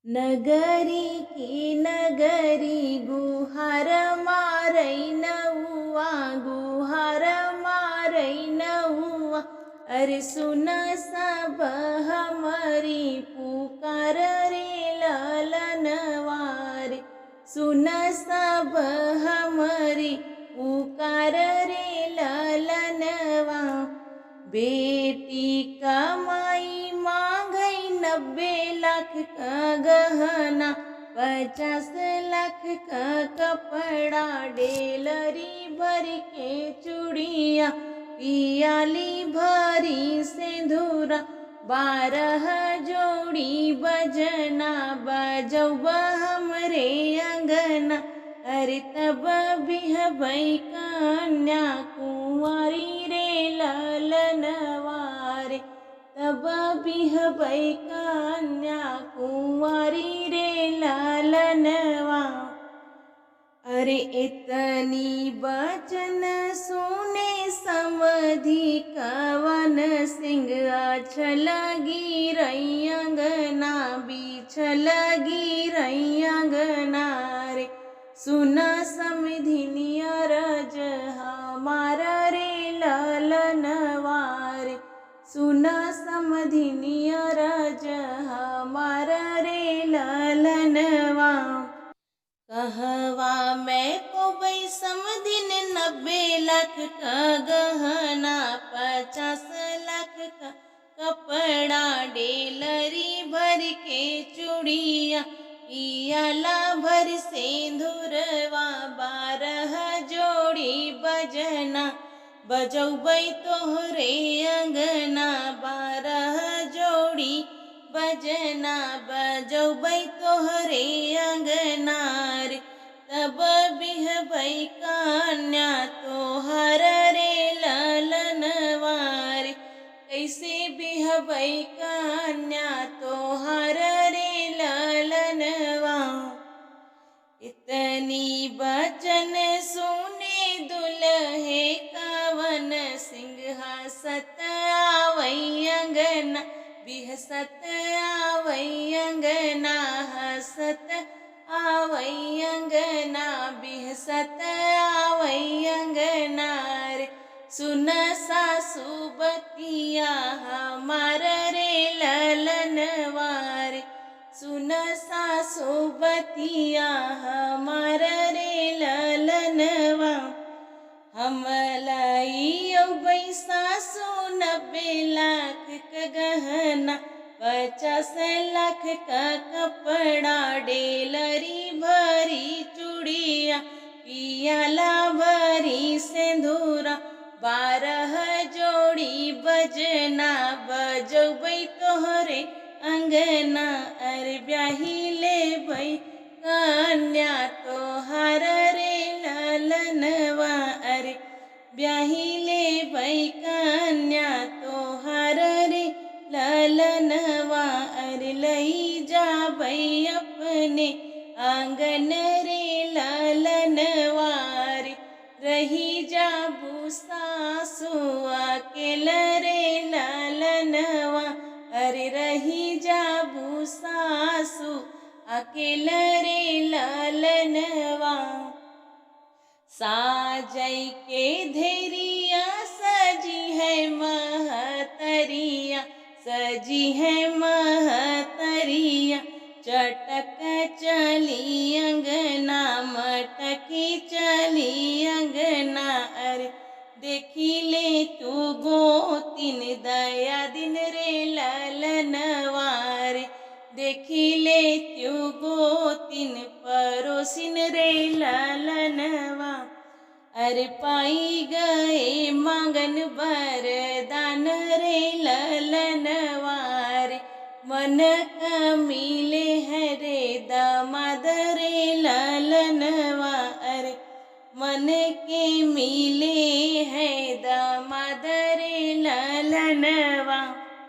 नगरी की नगरी गुहार मारै नौआ, गुहार मारै नौआ। अरे सुन सब हमारी पुकार रे ललनवा रे, सुन सब हमारी पुकार रे ललनवा। बेटी कमाई मांगई 90 लाख का गहना, 50 लाख का कपड़ा, डेलरी भर के चूड़िया, पियाली भरी सिंदूरा, 12 जोड़ी बजना बजौबा हमरे अंगना। अरे तब बिहबै कन्या कुंवारी रे ललनवा रे, तब बिहबै कन्या कुंवारी रे ललनवा। अरे इतनी बचन सुने समधि कवन सिंह, छल गिरई अंगना बिछल गिरई अंगना रे। सुन समधिनी अरज हमारा रे ललनवा रे, सुन समधिनी अरज हमारा रे ललनवा। कहवा मैं को बई समधिन 90 लाख का गहना, 50 लाख का कपड़ा, डेलरी भर के चूड़िया, पियाला भर सिंदूरवा, 12 जोड़ी बजना बजौबै तोहरे अंगना, 12 जोड़ी बजना बजौबै तोहरे अंगना रे। तब बिहबै कन्या तोहर रे ललनवा रे, कैसे बिहबै कन्या तोहर रे ललनवा। इतनी बचन सुने दुल्हे कवन सिंह, हसत आवै अंगना बिहसत आवै अंगना, हसत आवै अंगना बिहसत आवै अंगना रे। सुन सासु बतिया हमार रे ललनवा रे, सुन सासु बतिया हमार रे ललनवा। हम लाइयो सासु 90 लाख का गहना, 50 लाख का कपड़ा, डेलरी भरी चूड़िया, पियाला भरी सिंदूरा, 12 जोड़ी बजना बजौबै तोहरे अंगना। अरे ब्याही लेबै कन्या तोहर रे ललनवा, अरे ब्याही लेबै कन्या तोहर रे ललनवा। अरे लई जाबै अपने आंगन रे ललनवा रे, रही जाबू सासु अकेल रे ललनवा। अरे रही जाबू सासु अकेल रे ललनवा। साजै के धेरिया सजी है महतरिया, सजी है महतरिया, चटक चली अंगना मटकी चली अंगना। अरे देखी ले तू गोतिन दया दिन रे ललनवा रे, देखी ले तू गोतिन परोसिन रे ललनवा। अरे पाई गए मांगन वरदान रे ललनवा रे, मन का मिले है रे दामाद रे ललनवा। अरे मन के मिले